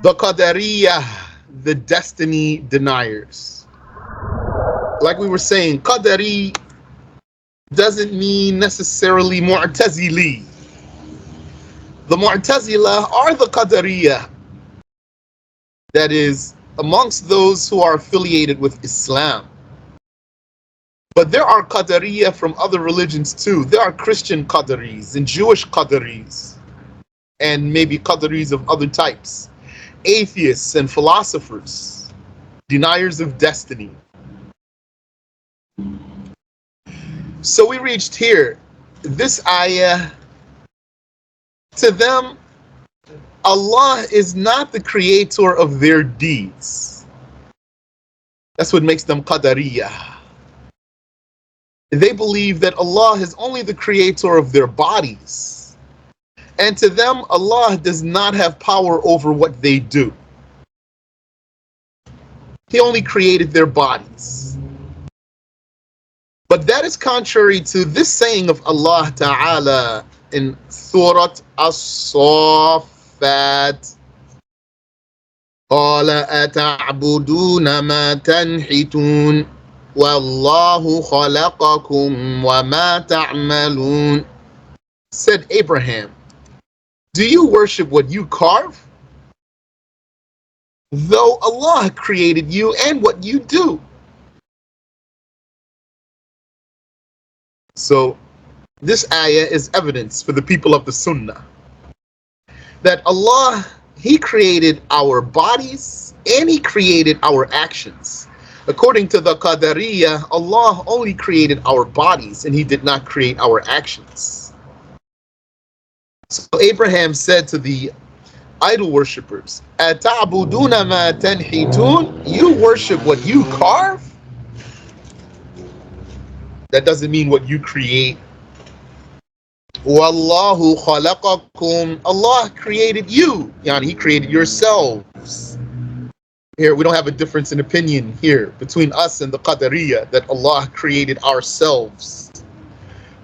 The Qadariyah, the destiny deniers. Like we were saying, Qadari doesn't mean necessarily Mu'tazili. The Mu'tazila are the Qadariyah, that is, amongst those who are affiliated with Islam. But there are Qadariyah from other religions too. There are Christian Qadaris and Jewish Qadaris, and maybe Qadaris of other types. Atheists and philosophers, deniers of destiny. So we reached here. This ayah, to them, Allah is not the creator of their deeds. That's what makes them Qadariyah. They believe that Allah is only the creator of their bodies. And to them, Allah does not have power over what they do. He only created their bodies. But that is contrary to this saying of Allah Ta'ala in Surah As-Saffat. قَالَ أَتَعْبُدُونَ مَا تَنْحِتُونَ وَاللَّهُ خَلَقَكُمْ وَمَا تَعْمَلُونَ. Said Abraham, do you worship what you carve? Though Allah created you and what you do. So this ayah is evidence for the people of the Sunnah that Allah, He created our bodies and He created our actions. According to the Qadariyah, Allah only created our bodies and He did not create our actions. So Abraham said to the idol worshippers, أَتَعْبُدُونَ مَا تَنْحِتُونَ. You worship what you carve? That doesn't mean what you create. وَاللَّهُ خَلَقَكُمْ. Allah created you. Yani He created yourselves. Here, we don't have a difference in opinion here between us and the Qadariyah, that Allah created ourselves.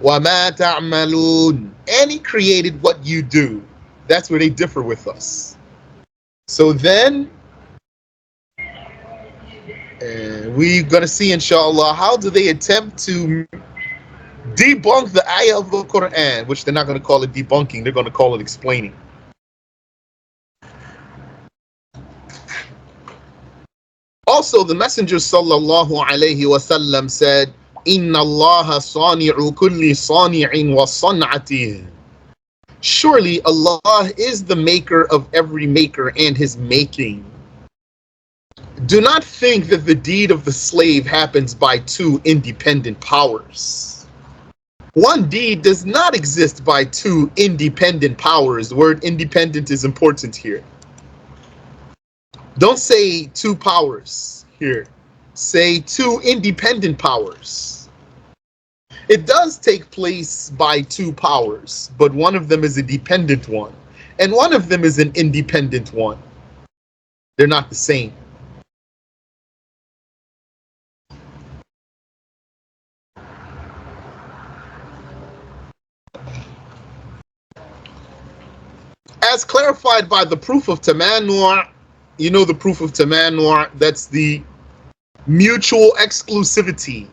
وَمَا تَعْمَلُونَ. And He created what you do. That's where they differ with us. So then, we're going to see, inshallah, how do they attempt to debunk the ayah of the Quran, which they're not going to call it debunking, they're going to call it explaining. Also, the Messenger sallallahu alayhi wasallam said, Inna Allah sani'u kulli sani'in wa san'atih. Surely Allah is the maker of every maker and his making. Do not think that the deed of the slave happens by two independent powers. One deed does not exist by two independent powers. The word independent is important here. Don't say two powers here. Say two independent powers. It does take place by two powers, but one of them is a dependent one, and one of them is an independent one. They're not the same. As clarified by the proof of Tamanu', you know the proof of Tamanu', that's the mutual exclusivity.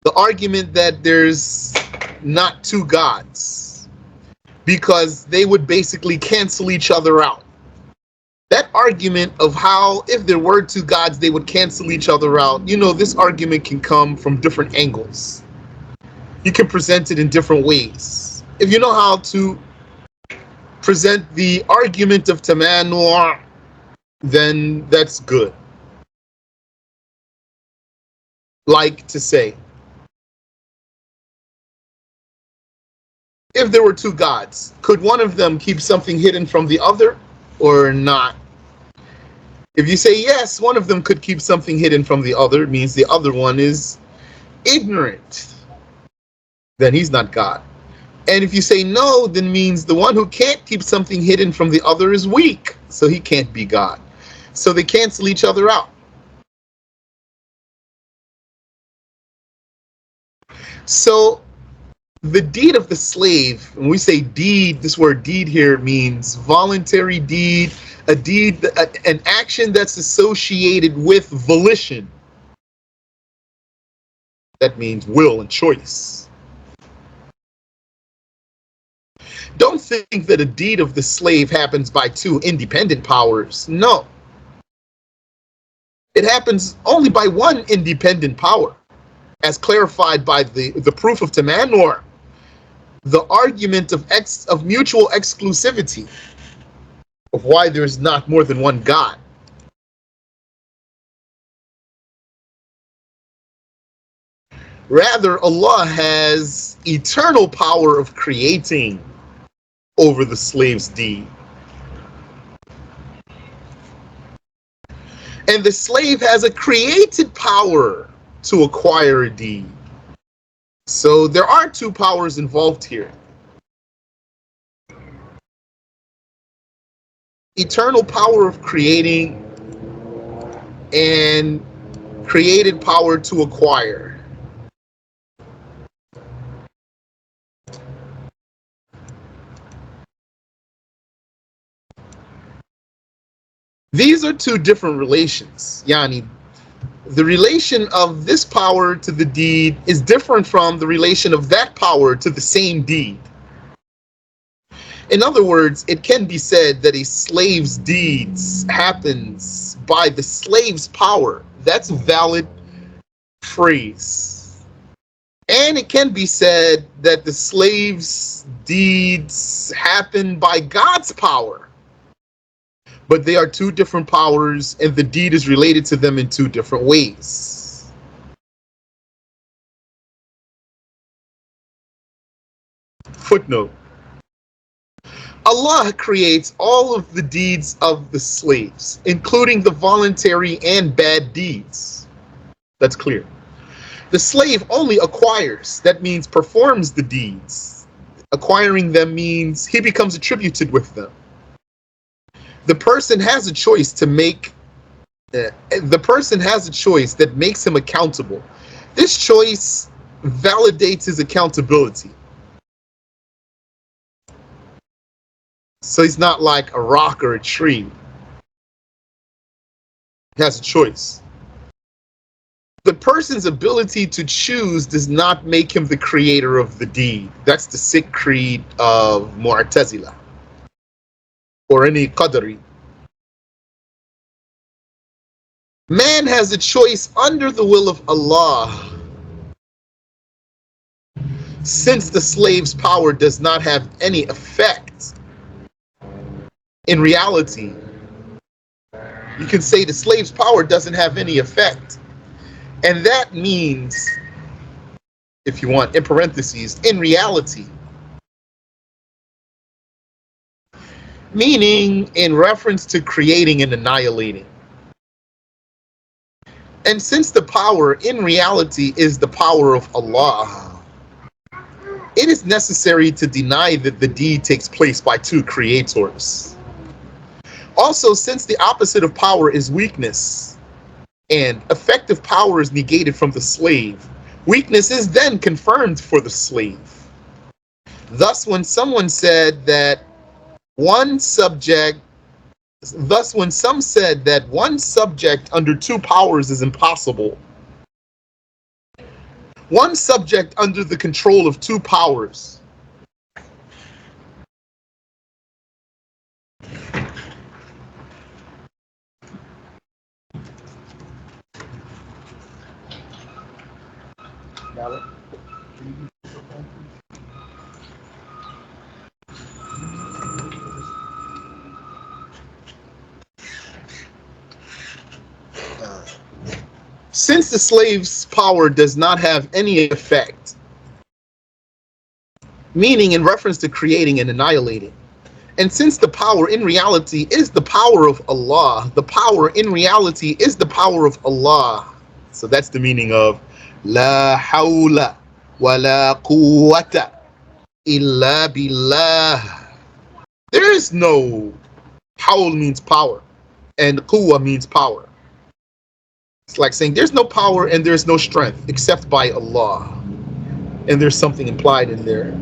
The argument that there's not two gods, because they would basically cancel each other out. That argument of how, if there were two gods, they would cancel each other out, you know, this argument can come from different angles. You can present it in different ways. If you know how to present the argument of Tamanu', then that's good. Like to say, if there were two gods, could one of them keep something hidden from the other or not? If you say yes, one of them could keep something hidden from the other, it means the other one is ignorant. Then he's not God. And if you say no, then means the one who can't keep something hidden from the other is weak, so he can't be God. So they cancel each other out. So The deed of the slave, when we say deed, this word deed here means voluntary deed, a deed, an action that's associated with volition. That means will and choice. Don't think that a deed of the slave happens by two independent powers. No. It happens only by one independent power, as clarified by the proof of Tamanur, the argument of mutual exclusivity, of why there is not more than one God. Rather, Allah has eternal power of creating over the slave's deed. And the slave has a created power to acquire a deed. So there are two powers involved here. Eternal power of creating and created power to acquire. These are two different relations. Yani, the relation of this power to the deed is different from the relation of that power to the same deed. In other words, it can be said that a slave's deeds happens by the slave's power. That's a valid phrase. And it can be said that the slave's deeds happen by God's power. But they are two different powers, and the deed is related to them in two different ways. Footnote. Allah creates all of the deeds of the slaves, including the voluntary and bad deeds. That's clear. The slave only acquires, that means performs the deeds. Acquiring them means he becomes attributed with them. The person has a choice to make, the person has a choice that makes him accountable. This choice validates his accountability. So he's not like a rock or a tree. He has a choice. The person's ability to choose does not make him the creator of the deed. That's the sick creed of Mu'tazila or any Qadari. Man has a choice under the will of Allah. Since the slave's power does not have any effect, in reality, you can say the slave's power doesn't have any effect. And that means, if you want, in parentheses, in reality. Meaning in reference to creating and annihilating. And since the power in reality is the power of Allah, it is necessary to deny that the deed takes place by two creators. Also, since the opposite of power is weakness, and effective power is negated from the slave, weakness is then confirmed for the slave. Thus, when someone said that one subject, when some said that one subject under two powers is impossible, one subject under the control of two powers, since the slave's power does not have any effect, meaning in reference to creating and annihilating, and since the power in reality is the power of Allah, the power in reality is the power of Allah. So that's the meaning of La hawla wa la quwwata illa billah. There is no, hawl means power, and quwwa means power. It's like saying there's no power and there's no strength except by Allah. And there's something implied in there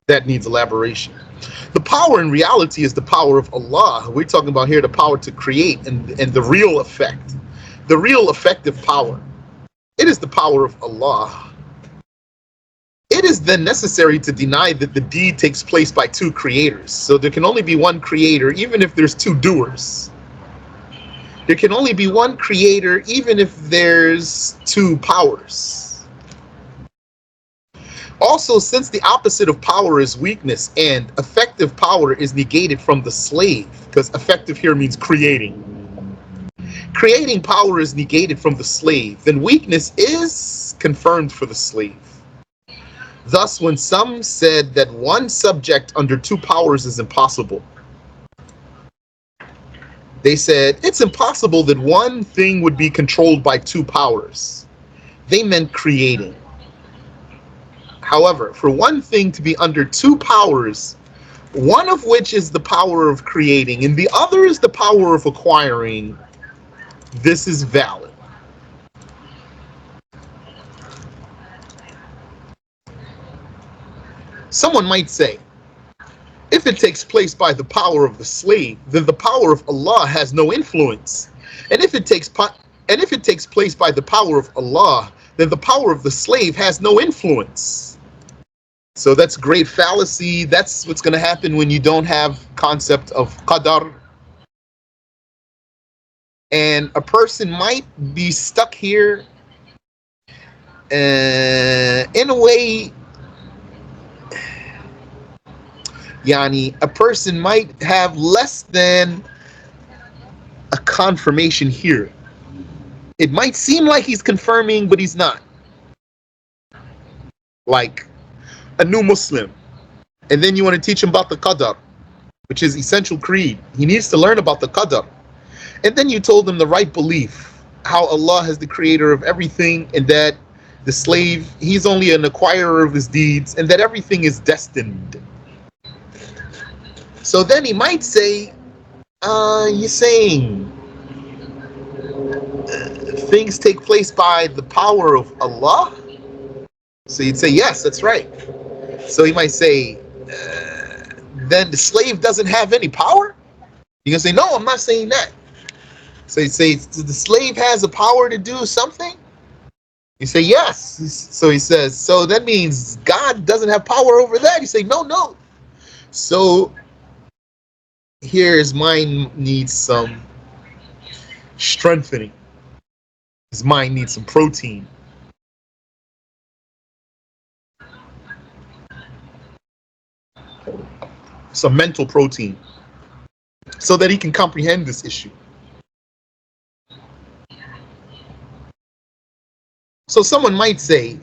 that needs elaboration. The power in reality is the power of Allah. We're talking about here the power to create and the real effect. The real effective power. It is the power of Allah. It is then necessary to deny that the deed takes place by two creators. So there can only be one creator, even if there's two doers. There can only be one creator, even if there's two powers. Also, since the opposite of power is weakness and effective power is negated from the slave, because effective here means creating. Creating power is negated from the slave, then weakness is confirmed for the slave. Thus, when some said that one subject under two powers is impossible, they said it's impossible that one thing would be controlled by two powers. They meant creating. However, for one thing to be under two powers, one of which is the power of creating and the other is the power of acquiring, this is valid. Someone might say, if it takes place by the power of the slave, then the power of Allah has no influence. And if it takes place by the power of Allah, then the power of the slave has no influence. So that's great fallacy. That's what's going to happen when you don't have concept of qadar. And a person might be stuck here in a way. Yani, a person might have less than a confirmation here. It might seem like he's confirming, but he's not. Like a new Muslim, and then you want to teach him about the qadar, which is essential creed. He needs to learn about the qadar. And then you told him the right belief, how Allah is the creator of everything, and that the slave, he's only an acquirer of his deeds, and that everything is destined. So then he might say, you're saying things take place by the power of Allah? So you'd say, yes, that's right. So he might say, then the slave doesn't have any power? You're going to say, no, I'm not saying that. So you say, the slave has a power to do something? You say, yes. So he says, so that means God doesn't have power over that? You say, no. So his mind needs some strengthening. His mind needs some protein. Some mental protein, so that he can comprehend this issue. So someone might say,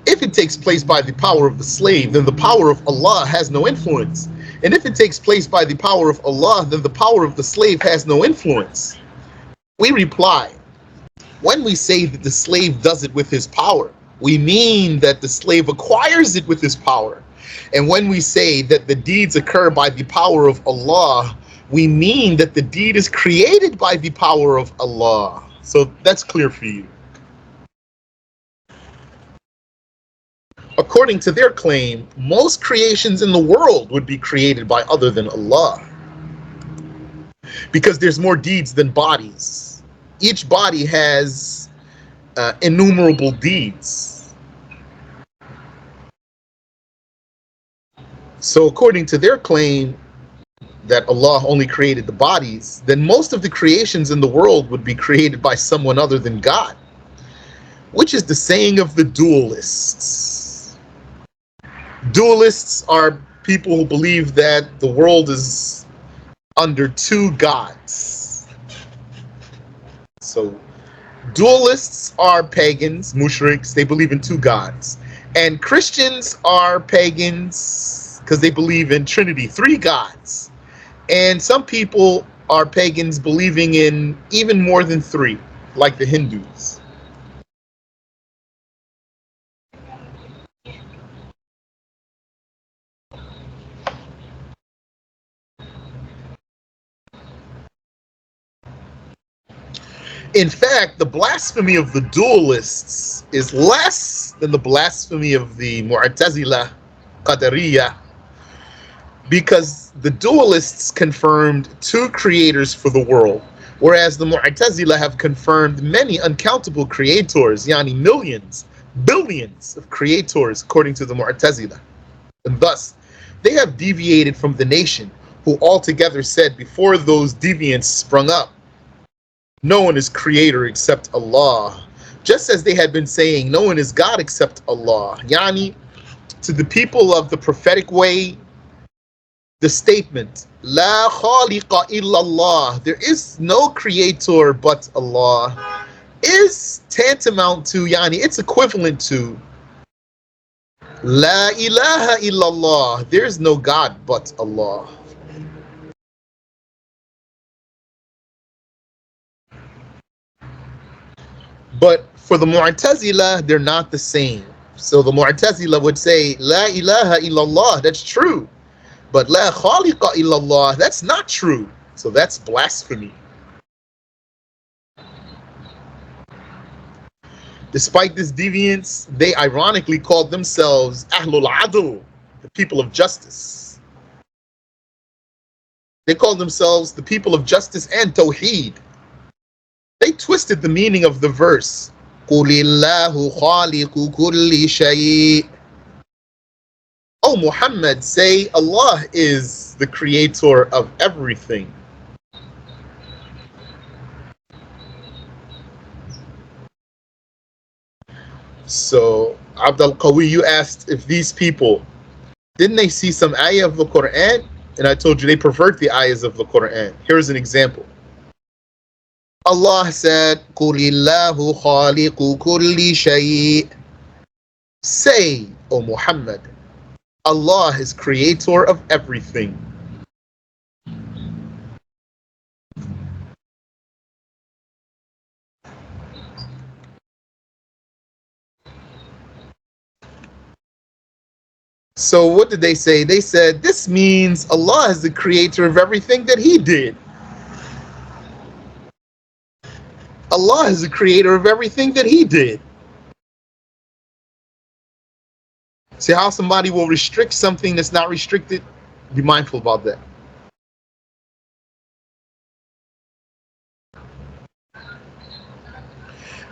if it takes place by the power of the slave, then the power of Allah has no influence. And if it takes place by the power of Allah, then the power of the slave has no influence. We reply, when we say that the slave does it with his power, we mean that the slave acquires it with his power. And when we say that the deeds occur by the power of Allah, we mean that the deed is created by the power of Allah. So that's clear for you. According to their claim, most creations in the world would be created by other than Allah, because there's more deeds than bodies. Each body has innumerable deeds. So according to their claim that Allah only created the bodies, then most of the creations in the world would be created by someone other than God, which is the saying of the dualists. Dualists are people who believe that the world is under two gods. So dualists are pagans, mushriks, they believe in two gods. And Christians are pagans because they believe in Trinity, three gods. And some people are pagans believing in even more than three, like the Hindus. In fact, the blasphemy of the dualists is less than the blasphemy of the Mu'tazila, Qadariyah, because the dualists confirmed two creators for the world, whereas the Mu'tazila have confirmed many uncountable creators, yani millions, billions of creators, according to the Mu'tazila. And thus, they have deviated from the nation, who altogether said before those deviants sprung up, no one is creator except Allah. Just as they had been saying, no one is God except Allah. Yani, to the people of the prophetic way, the statement, La khaliqa illallah, there is no creator but Allah, is tantamount to, yani, it's equivalent to La ilaha illallah, there is no God but Allah. But for the Mu'tazila, they're not the same. So the Mu'tazila would say, La ilaha illallah, that's true. But La khaliqa illallah, that's not true. So that's blasphemy. Despite this deviance, they ironically called themselves Ahlul Adl, the people of justice. They called themselves the people of justice and Tawheed. They twisted the meaning of the verse. Qulillahu khaliqu kulli shay'. O Muhammad, say Allah is the creator of everything. So, Abdul Qawi, you asked if these people, didn't they see some ayah of the Quran? And I told you they pervert the ayahs of the Quran. Here's an example. Allah said, Qulillahu khaliqu kulli shay'. Say, O Muhammad, Allah is creator of everything. So what did they say? They said, this means Allah is the creator of everything that He did. Allah is the creator of everything that He did. See how somebody will restrict something that's not restricted? Be mindful about that.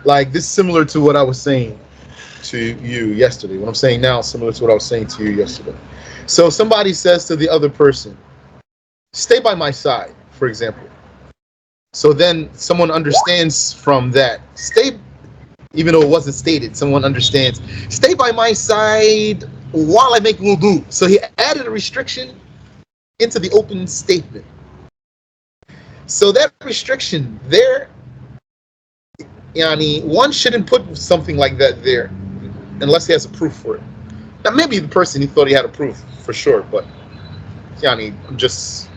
Like this is similar to what I was saying to you yesterday. What I'm saying now is similar to what I was saying to you yesterday. So somebody says to the other person, stay by my side, for example. So then someone understands from that, stay, even though it wasn't stated, someone understands, stay by my side while I make wudu. So he added a restriction into the open statement. So that restriction there, yani, one shouldn't put something like that there unless he has a proof for it. Now maybe the person, he thought he had a proof for sure, but yani, I'm just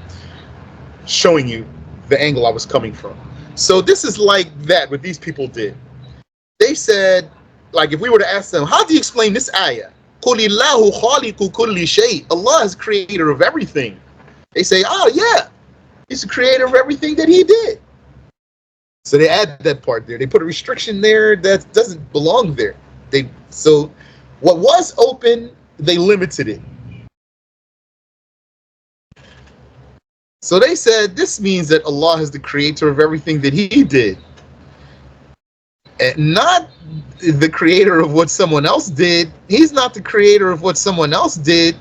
showing you the angle I was coming from. So this is like that, what these people did. They said, like if we were to ask them, how do you explain this ayah? Qulillahu khaliqu kulli shay'. Allah is creator of everything. They say, oh yeah, He's the creator of everything that He did. So they add that part there. They put a restriction there that doesn't belong there. So what was open, they limited it. So they said this means that Allah is the creator of everything that He did, and not the creator of what someone else did. He's not the creator of what someone else did.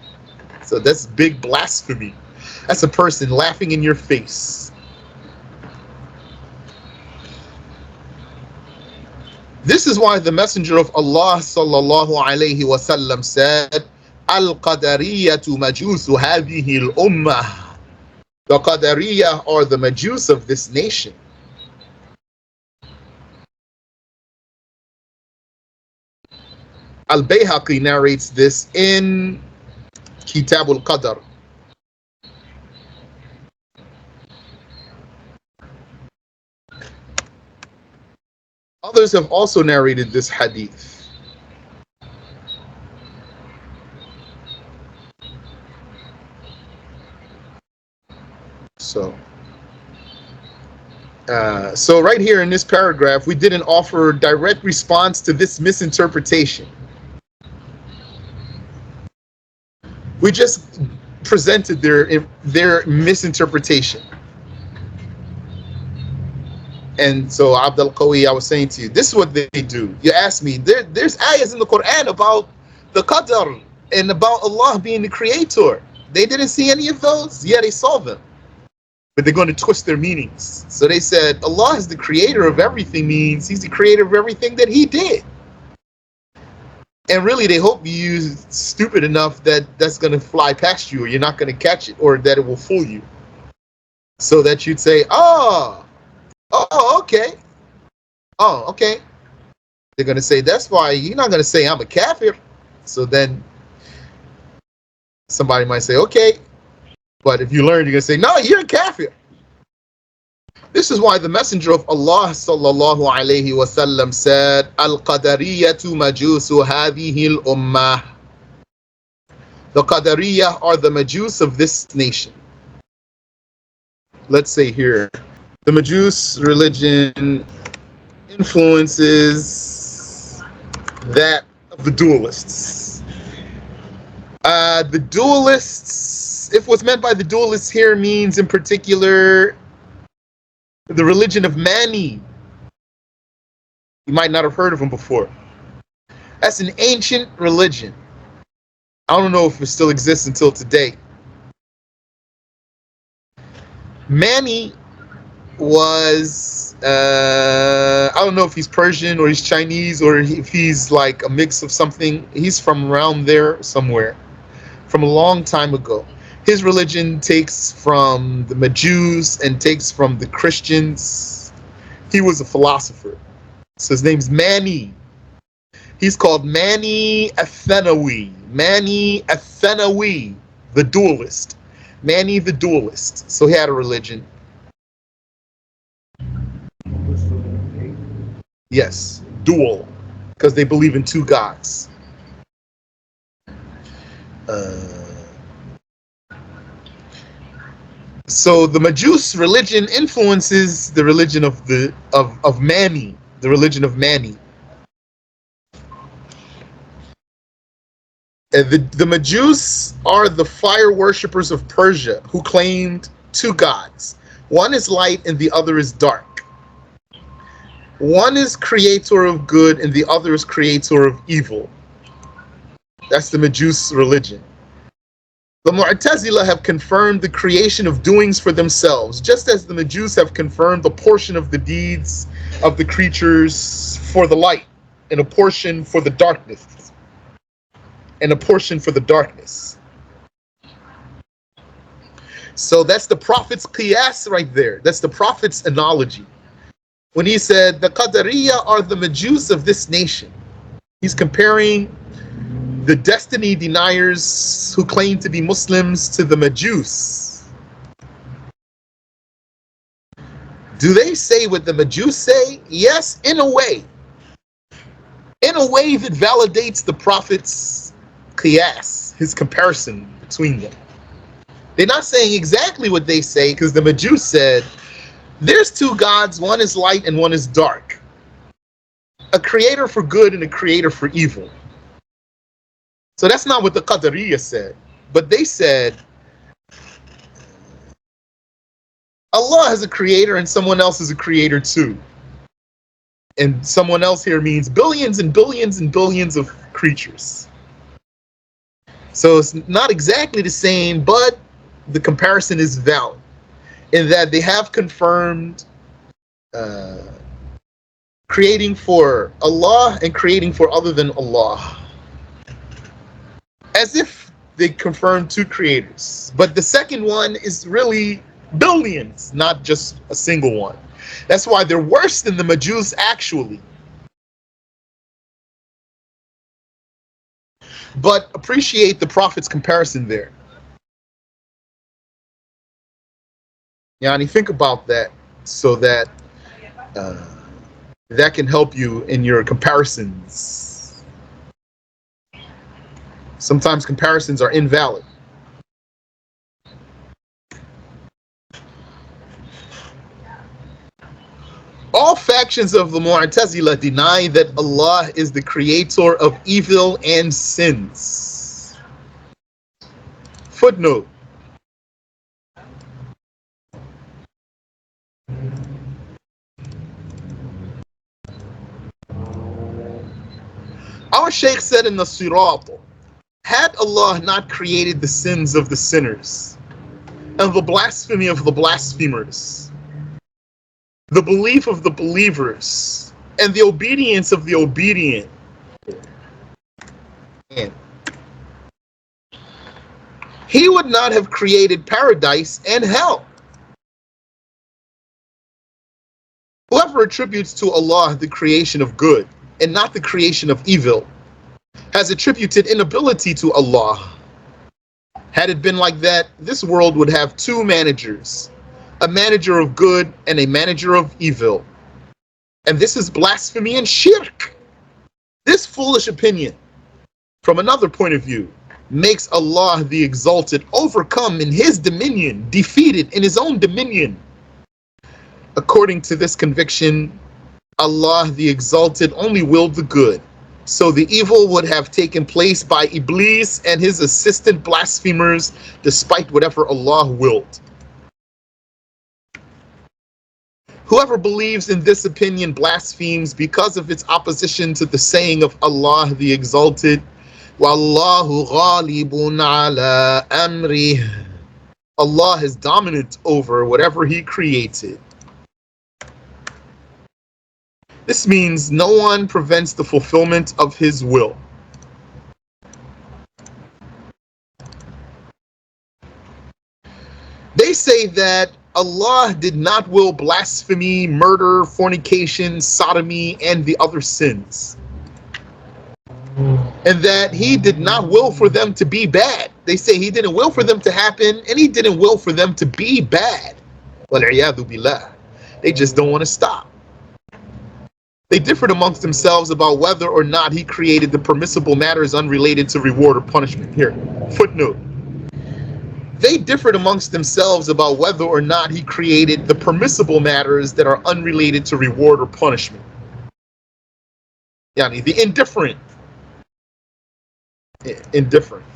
So that's big blasphemy. That's a person laughing in your face. This is why the Messenger of Allah sallallahu alayhi wasallam said, Al-Qadariyatu Majusu hadhihi al-ummah. The Qadariyah are the Majus of this nation. Al-Bayhaqi narrates this in Kitab al-Qadr. Others have also narrated this hadith. So, So right here in this paragraph, we didn't offer direct response to this misinterpretation. We just presented their misinterpretation. And so, Abdul Qawi, I was saying to you, this is what they do. You asked me, there's ayahs in the Quran about the qadr and about Allah being the creator. They didn't see any of those? Yeah, they saw them. But they're going to twist their meanings. So they said, Allah is the creator of everything means He's the creator of everything that He did. And really, they hope you're stupid enough that that's going to fly past you, or you're not going to catch it, or that it will fool you. So that you'd say, oh, okay. Oh, okay. They're going to say, that's why you're not going to say I'm a kafir. So then somebody might say, okay. But if you learn, you're going to say, no, you're a kafir. This is why the Messenger of Allah sallallahu alayhi wasallam said, Al-Qadariyatu majusu hadhihi al-ummah. The Qadariyah are the Majus of this nation. Let's say here, the Majus religion influences that of the dualists. The dualists, if what's meant by the dualists here means in particular the religion of Mani. You might not have heard of them before. That's an ancient religion. I don't know if it still exists until today. Mani was, I don't know if he's Persian or he's Chinese or if he's like a mix of something. He's from around there somewhere, from a long time ago. His religion takes from the Majus and takes from the Christians. He was a philosopher. So his name's Mani. He's called Mani Athenawi. Mani Athenawi, the dualist. Mani the dualist. So he had a religion. Yes, dual, because they believe in two gods. So the Majus religion influences the religion of Mani, the religion of Mani. The Majus are the fire worshippers of Persia who claimed two gods. One is light and the other is dark. One is creator of good and the other is creator of evil. That's the Majus religion. The Mu'tazila have confirmed the creation of doings for themselves, just as the Majus have confirmed a portion of the deeds of the creatures for the light, and a portion for the darkness, and a portion for the darkness. So that's the Prophet's qiyas right there. That's the Prophet's analogy. When he said, the Qadariyah are the Majus of this nation, he's comparing the destiny deniers who claim to be Muslims to the Majus. Do they say what the Majus say? Yes, in a way. In a way that validates the Prophet's qiyas, his comparison between them. They're not saying exactly what they say, because the Majus said, there's two gods, one is light and one is dark. A creator for good and a creator for evil. So that's not what the Qadariyah said. But they said, Allah is a creator and someone else is a creator too. And someone else here means billions and billions and billions of creatures. So it's not exactly the same, but the comparison is valid in that they have confirmed creating for Allah and creating for other than Allah. As if they confirmed two creators. But the second one is really billions, not just a single one. That's why they're worse than the Majus actually. But appreciate the Prophet's comparison there. Yani, think about that so that that can help you in your comparisons. Sometimes comparisons are invalid. All factions of the Mu'tazila deny that Allah is the creator of evil and sins. Footnote. Our Shaykh said in the Sirat, had Allah not created the sins of the sinners and the blasphemy of the blasphemers, the belief of the believers, and the obedience of the obedient, He would not have created paradise and hell. Whoever attributes to Allah the creation of good and not the creation of evil has attributed inability to Allah. Had it been like that, this world would have two managers, a manager of good and a manager of evil. And this is blasphemy and shirk. This foolish opinion, from another point of view, makes Allah the Exalted overcome in His dominion, defeated in His own dominion. According to this conviction, Allah the Exalted only willed the good, so the evil would have taken place by Iblis and his assistant blasphemers, despite whatever Allah willed. Whoever believes in this opinion blasphemes because of its opposition to the saying of Allah the Exalted, Wallahu ghalibun ala amrih. Allah is dominant over whatever He created. This means no one prevents the fulfillment of His will. They say that Allah did not will blasphemy, murder, fornication, sodomy, and the other sins. And that He did not will for them to be bad. They say He didn't will for them to happen, and He didn't will for them to be bad. Wal-'iyadhu billah. They just don't want to stop. They differed amongst themselves about whether or not He created the permissible matters unrelated to reward or punishment. Here, footnote. They differed amongst themselves about whether or not He created the permissible matters that are unrelated to reward or punishment. Yani, the indifferent. Indifferent.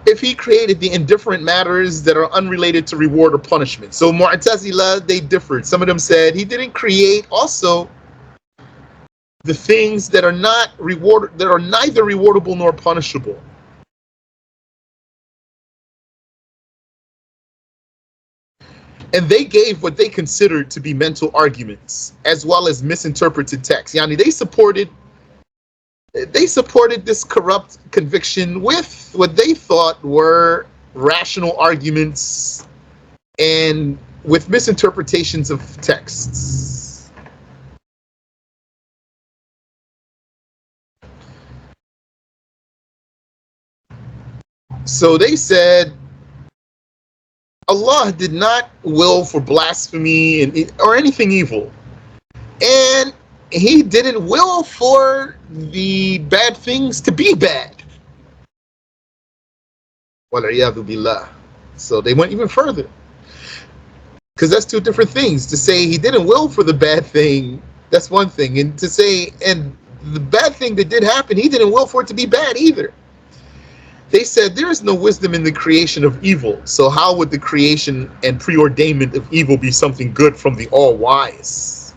If He created the indifferent matters that are unrelated to reward or punishment. So Mu'tazila, they differed. Some of them said He didn't create also the things that are not rewarded, that are neither rewardable nor punishable. And they gave what they considered to be mental arguments, as well as misinterpreted texts. Yani, they supported this corrupt conviction with what they thought were rational arguments and with misinterpretations of texts. So they said Allah did not will for blasphemy or anything evil, and He didn't will for the bad things to be bad. Wal-'iyadhu billah. So they went even further, because that's two different things. To say He didn't will for the bad thing, that's one thing, and to say, and the bad thing that did happen, He didn't will for it to be bad either. They said there is no wisdom in the creation of evil, so how would the creation and preordainment of evil be something good from the all-wise?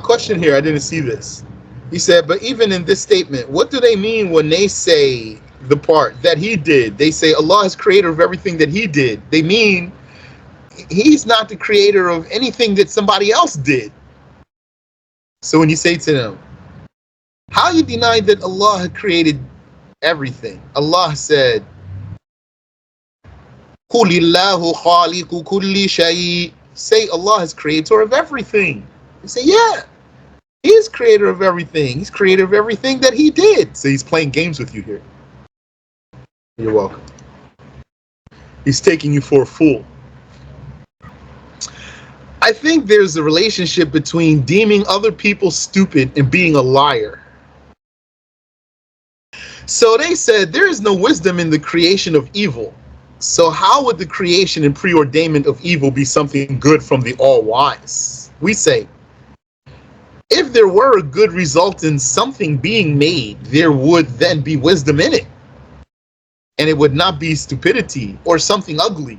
Question here, I didn't see this. He said, but even in this statement, what do they mean when they say the part that He did? They say Allah is creator of everything that He did. They mean He's not the creator of anything that somebody else did. So when you say to them, how you deny that Allah had created everything? Allah said, Qulillahu khaliqu kulli shay. Say Allah is creator of everything. You say, yeah, He is creator of everything. He's creator of everything that He did. So He's playing games with you here. You're welcome. He's taking you for a fool. I think there's a relationship between deeming other people stupid and being a liar. So they said there is no wisdom in the creation of evil. So how would the creation and preordainment of evil be something good from the all-wise? We say, if there were a good result in something being made, there would then be wisdom in it. And it would not be stupidity or something ugly.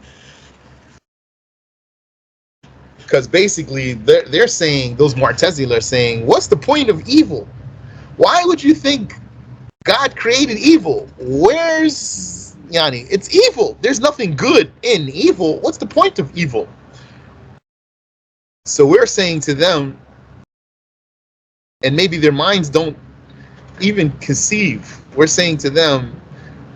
Because basically they're saying, those Mu'tazila are saying, what's the point of evil? Why would you think God created evil? Where's Yani? It's evil. There's nothing good in evil. What's the point of evil? So we're saying to them, and maybe their minds don't even conceive, we're saying to them,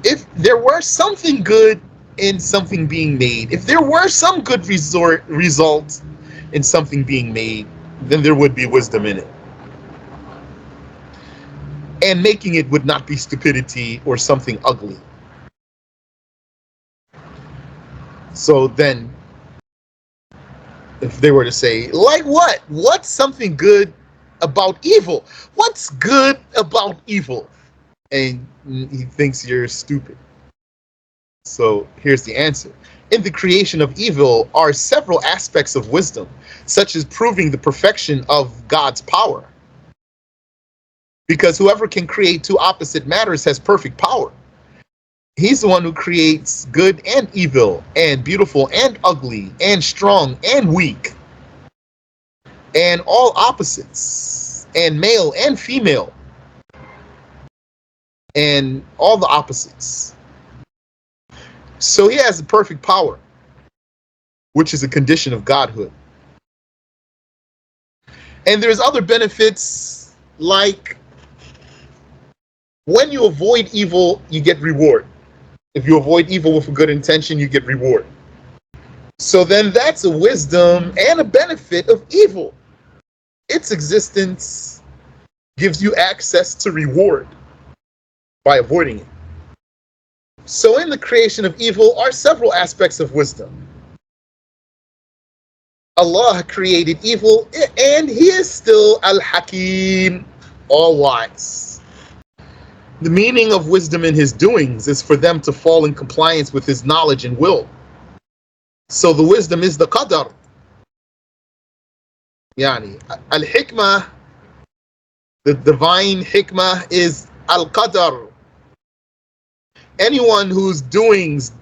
if there were something good in something being made, if there were some good result in something being made, then there would be wisdom in it. And making it would not be stupidity or something ugly. So then, if they were to say, like what? What's something good about evil? What's good about evil? And he thinks you're stupid. So here's the answer. In the creation of evil are several aspects of wisdom, such as proving the perfection of God's power. Because whoever can create two opposite matters has perfect power. He's the one who creates good and evil, and beautiful and ugly, and strong and weak, and all opposites, and male and female, and all the opposites. So he has the perfect power, which is a condition of godhood. And there's other benefits, like when you avoid evil, you get reward. If you avoid evil with a good intention, you get reward. So then that's a wisdom and a benefit of evil. Its existence gives you access to reward by avoiding it. So in the creation of evil are several aspects of wisdom. Allah created evil, and He is still Al-Hakim, all-wise. The meaning of wisdom in His doings is for them to fall in compliance with His knowledge and will. So the wisdom is the qadar. Yani, al-hikmah, the divine hikmah is al-qadar. Anyone whose doings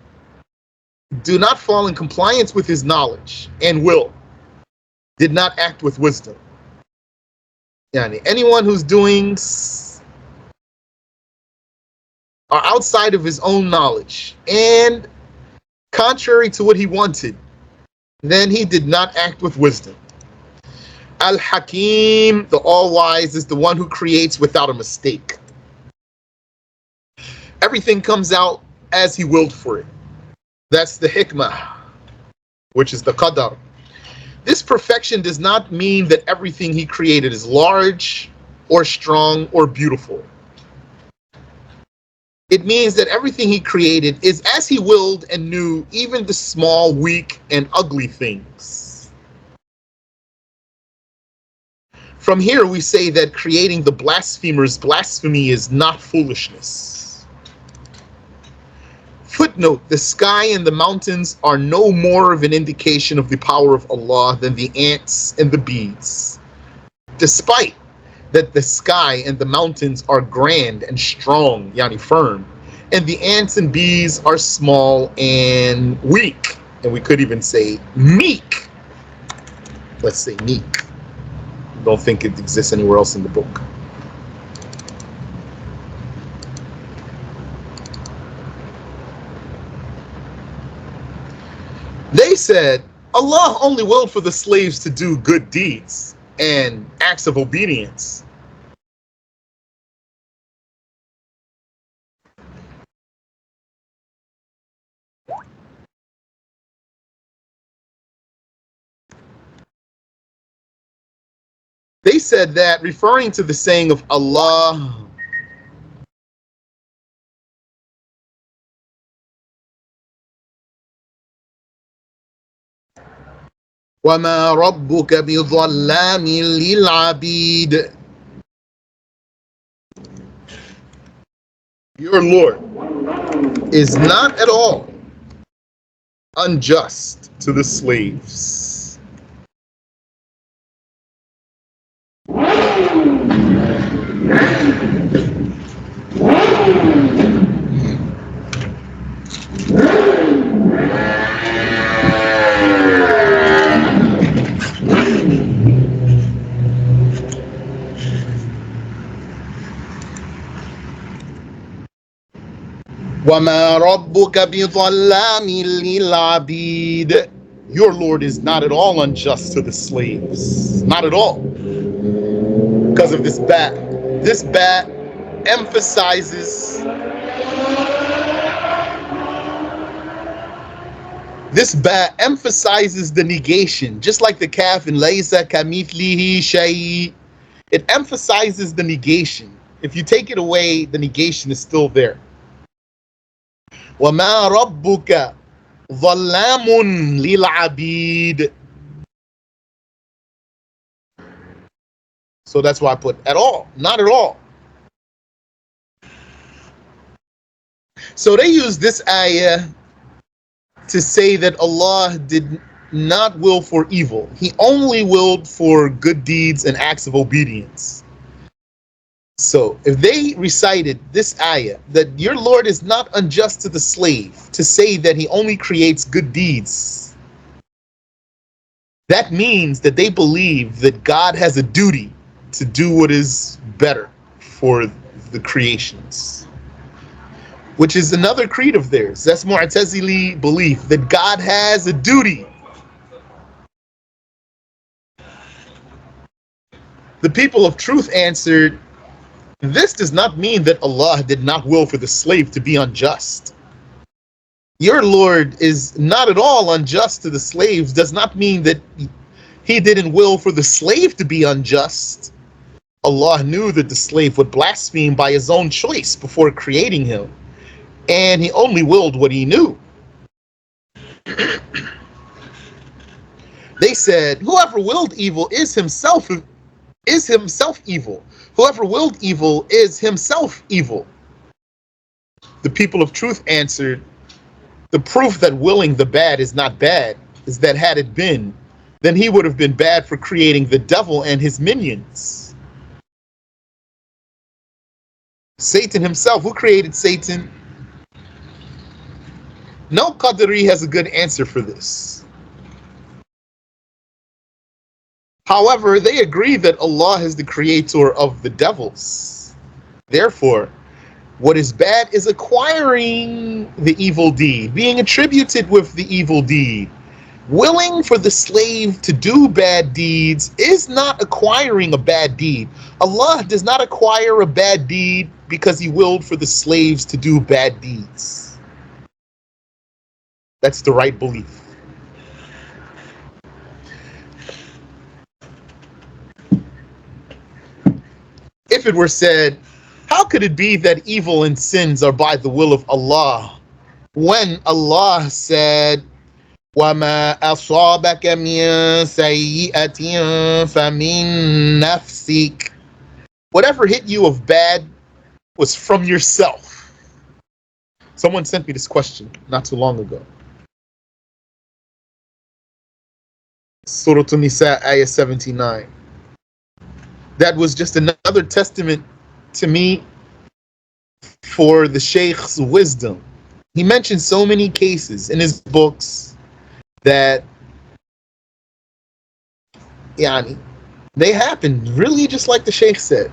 do not fall in compliance with His knowledge and will did not act with wisdom. Yani, anyone whose doings are outside of his own knowledge and contrary to what he wanted, then he did not act with wisdom. Al-Hakim, the all-wise, is the one who creates without a mistake. Everything comes out as he willed for it. That's the hikmah, which is the qadar. This perfection does not mean that everything he created is large or strong or beautiful. It means that everything he created is as he willed and knew, even the small, weak, and ugly things. From here we say that creating the blasphemer's blasphemy is not foolishness. Footnote, the sky and the mountains are no more of an indication of the power of Allah than the ants and the bees. Despite that the sky and the mountains are grand and strong, yani firm, and the ants and bees are small and weak, and we could even say meek. Let's say meek. Don't think it exists anywhere else in the book. They said Allah only willed for the slaves to do good deeds and acts of obedience. They said that, referring to the saying of Allah, وَمَا رَبُّكَ بِظَلَّامٍ لِلْعَبِيدِ. Your Lord is not at all unjust to the slaves. وَمَا رَبُّكَ بِظَلَّامٍ لِلْعَبِيدِ. Your Lord is not at all unjust to the slaves. Not at all. Because of this bat. This bat emphasizes the negation, just like the kaf in laysa kamithlihi shay. It emphasizes the negation. If you take it away, the negation is still there. وَمَا رَبُّكَ ظَلَّامٌ لِلْعَبِيدِ. So that's why I put at all, not at all. So they use this ayah to say that Allah did not will for evil. He only willed for good deeds and acts of obedience. So if they recited this ayah, that your Lord is not unjust to the slave, to say that he only creates good deeds, that means that they believe that God has a duty to do what is better for the creations, which is another creed of theirs. That's Mu'tazili belief, that God has a duty. The people of truth answered, this does not mean that Allah did not will for the slave to be unjust. Your Lord is not at all unjust to the slaves does not mean that he didn't will for the slave to be unjust. Allah knew that the slave would blaspheme by his own choice before creating him, and he only willed what he knew. They said, whoever willed evil is himself evil. Whoever willed evil is himself evil. The people of truth answered, the proof that willing the bad is not bad is that had it been, then he would have been bad for creating the devil and his minions. Satan himself, who created Satan? No Qadari has a good answer for this. However, they agree that Allah is the creator of the devils. Therefore, what is bad is acquiring the evil deed, being attributed with the evil deed. Willing for the slave to do bad deeds is not acquiring a bad deed. Allah does not acquire a bad deed because he willed for the slaves to do bad deeds. That's the right belief. If it were said, how could it be that evil and sins are by the will of Allah, when Allah said, وَمَا أَصَابَكَ مِن سَيِّئَةٍ فَمِن نَفْسِكَ. Whatever hit you of bad was from yourself. Someone sent me this question not too long ago. Surah An-Nisa, ayah 79. That was just another testament to me for the Sheikh's wisdom. He mentioned so many cases in his books that they happened really just like the Sheikh said.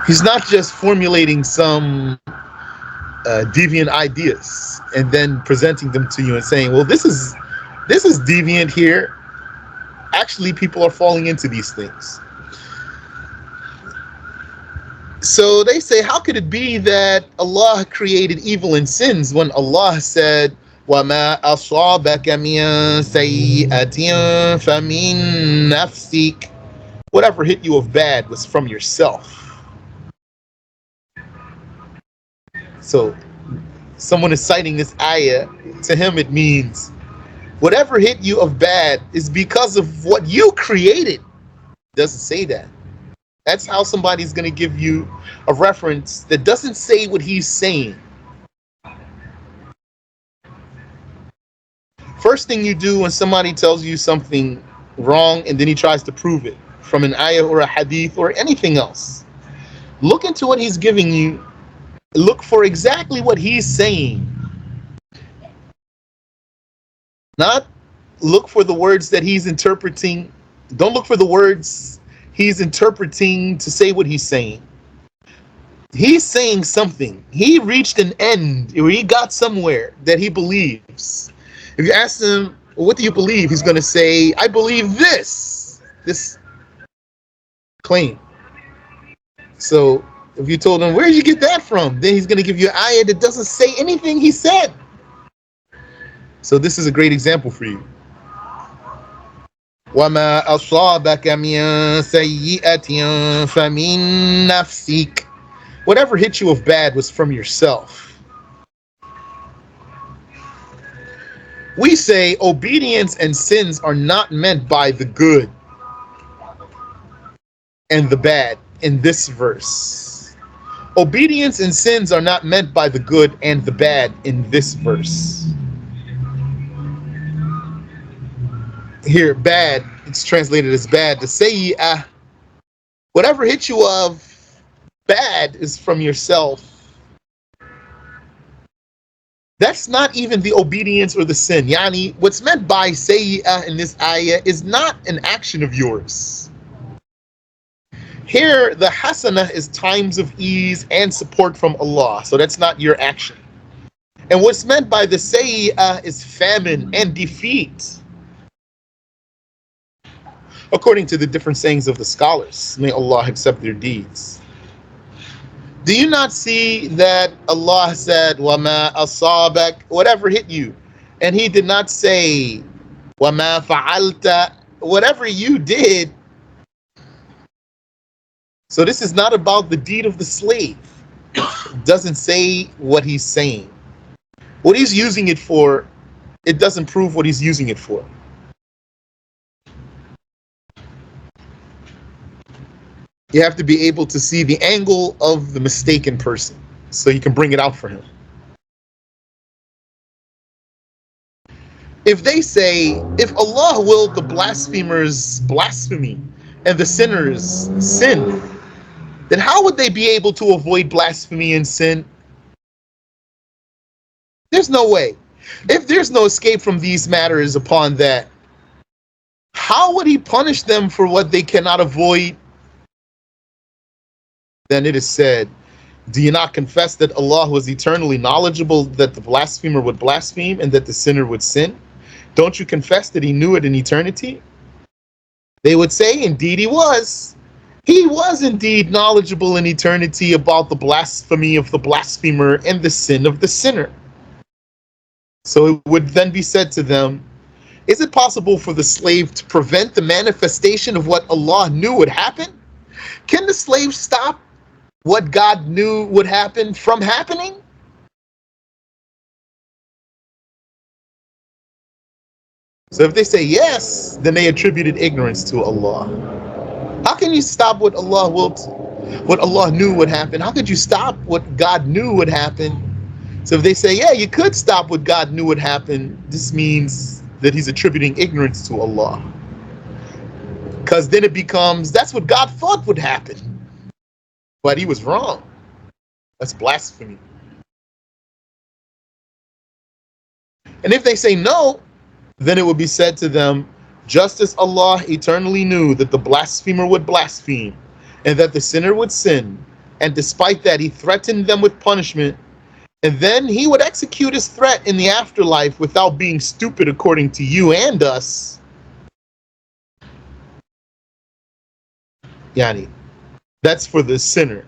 He's not just formulating some deviant ideas and then presenting them to you and saying, well, this is deviant here. Actually, people are falling into these things. So they say, how could it be that Allah created evil and sins when Allah said, وَمَا أَصَابَكَ مِن سَيِّئَةٍ فَمِن نَفْسِكَ. Whatever hit you of bad was from yourself. So someone is citing this ayah. To him it means, whatever hit you of bad is because of what you created. It doesn't say that. That's how somebody's going to give you a reference that doesn't say what he's saying. First thing you do when somebody tells you something wrong and then he tries to prove it from an ayah or a hadith or anything else, look into what he's giving you. Look for exactly what he's saying. Not look for the words that he's interpreting. Don't look for the words he's interpreting to say what he's saying. He's saying something. He reached an end, or he got somewhere that he believes. If you ask him, well, what do you believe? He's going to say, I believe this claim. So if you told him, where did you get that from? Then he's going to give you an ayah that doesn't say anything he said. So this is a great example for you. وَمَا أَصَابَكَ مِن سَيِّئَةٍ فَمِن نَفْسِكَ. Whatever hit you of bad was from yourself. We say obedience and sins are not meant by the good and the bad in this verse. Obedience and sins are not meant by the good and the bad in this verse. Here, bad, it's translated as bad. The sayyi'ah, whatever hit you of bad is from yourself. That's not even the obedience or the sin. Yani, what's meant by sayyi'ah in this ayah is not an action of yours. Here, the hasanah is times of ease and support from Allah. So that's not your action. And what's meant by the sayyi'ah is famine and defeat, according to the different sayings of the scholars. May Allah accept their deeds. Do you not see that Allah said, وَمَا أَصَابَكَ, whatever hit you? And he did not say, وَمَا فَعَلْتَ, whatever you did. So this is not about the deed of the slave. It doesn't say what he's saying. What he's using it for, it doesn't prove what he's using it for. You have to be able to see the angle of the mistaken person so you can bring it out for him. If they say, if Allah willed the blasphemers blasphemy and the sinners sin, then how would they be able to avoid blasphemy and sin? There's no way. If there's no escape from these matters upon that, how would he punish them for what they cannot avoid? Then it is said, do you not confess that Allah was eternally knowledgeable that the blasphemer would blaspheme and that the sinner would sin? Don't you confess that he knew it in eternity? They would say, indeed he was. He was indeed knowledgeable in eternity about the blasphemy of the blasphemer and the sin of the sinner. So it would then be said to them, is it possible for the slave to prevent the manifestation of what Allah knew would happen? Can the slave stop what God knew would happen from happening? So if they say yes, then they attributed ignorance to Allah. How can you stop what Allah willed, what Allah knew would happen? How could you stop what God knew would happen? So if they say, yeah, you could stop what God knew would happen, this means that he's attributing ignorance to Allah. Because then it becomes, that's what God thought would happen. But he was wrong. That's blasphemy. And if they say no, then it would be said to them, just as Allah eternally knew that the blasphemer would blaspheme and that the sinner would sin, and despite that he threatened them with punishment, and then he would execute his threat in the afterlife without being stupid according to you and us. Yani, that's for the sinner.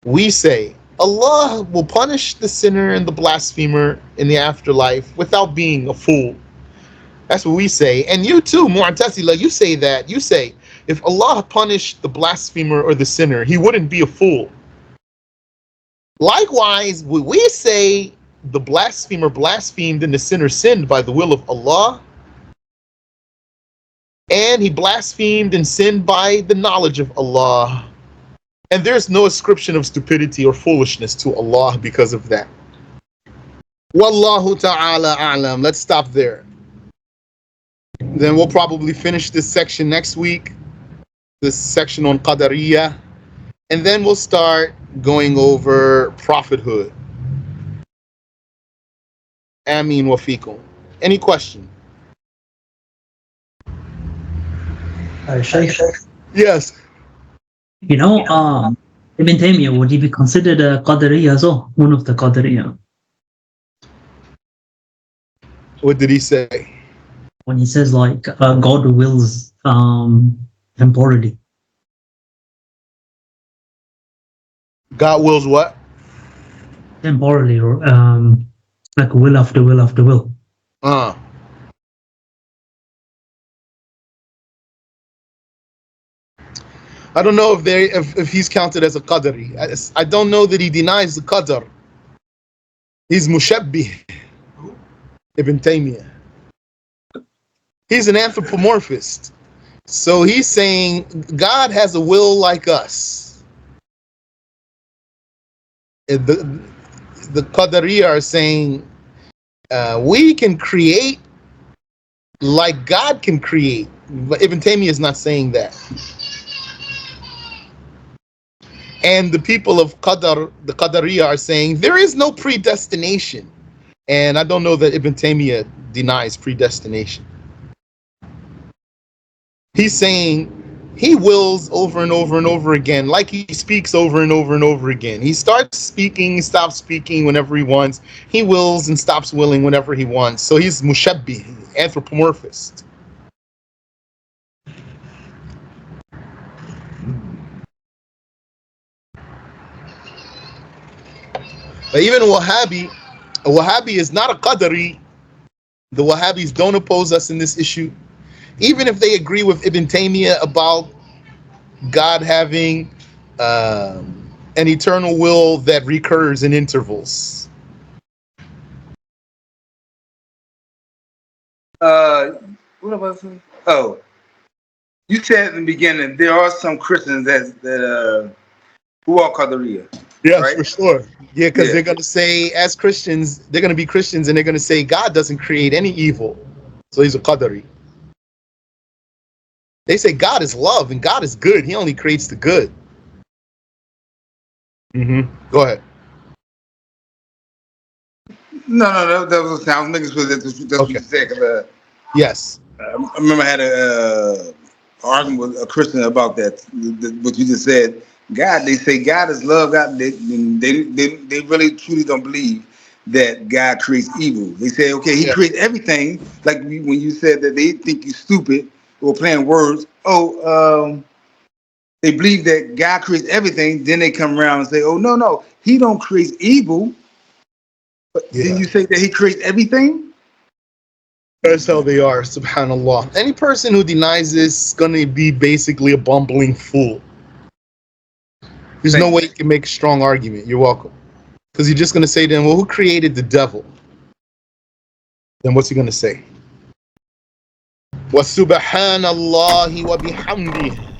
We say Allah will punish the sinner and the blasphemer in the afterlife without being a fool. That's what we say. And you too, Mu'tazila, you say that. You say, if Allah punished the blasphemer or the sinner, he wouldn't be a fool. Likewise, we say the blasphemer blasphemed and the sinner sinned by the will of Allah, and he blasphemed and sinned by the knowledge of Allah. And there's no ascription of stupidity or foolishness to Allah because of that. Wallahu ta'ala a'lam. Let's stop there. Then we'll probably finish this section next week, this section on Qadariyah, and then we'll start going over prophethood. Ameen wa fikum. Any question? Shaykh, Yes. you know, Ibn Taymiyyah, would he be considered a Qadariya as well? One of the Qadariya? What did he say? When he says like God wills temporally. God wills what? Temporally, or like will after will after will. I don't know if he's counted as a Qadari. I don't know that he denies the Qadar. He's Mushabbih. Ibn Taymiyyah. He's an anthropomorphist. So he's saying God has a will like us. The Qadariya are saying we can create like God can create. But Ibn Taymiyyah is not saying that. And the people of Qadar, the Qadariya, are saying there is no predestination. And I don't know that Ibn Taymiyyah denies predestination. He's saying he wills over and over and over again, like he speaks over and over and over again. He starts speaking, stops speaking whenever he wants. He wills and stops willing whenever he wants. So he's mushabbih, anthropomorphist. But even a Wahhabi is not a Qadari. The Wahhabis don't oppose us in this issue. Even if they agree with Ibn Taymiyyah about God having an eternal will that recurs in intervals. What was it? Oh, you said in the beginning there are some Christians that who are Qadariya. Yes, right? for sure. Yeah, because they're going to say, as Christians, they're going to be Christians and they're going to say God doesn't create any evil. So he's a Qadari. They say God is love and God is good. He only creates the good. Go ahead. No, that was I was making sure that's what you said. Cause, yes. I remember I had a argument with a Christian about that. What you just said. God, they say God is love. God, they really truly don't believe that God creates evil. They say, okay, He creates everything. Like when you said that they think you're stupid or playing words. They believe that God creates everything. Then they come around and say, oh no, He don't create evil. But then you say that He creates everything. That's how they are. Subhanallah. Any person who denies this is going to be basically a bumbling fool. There's no way you can make a strong argument. You're welcome. Because you're just going to say to him, well, who created the devil? Then what's he going to say? وَسُبْحَانَ اللَّهِ وَبِحَمْدِهِ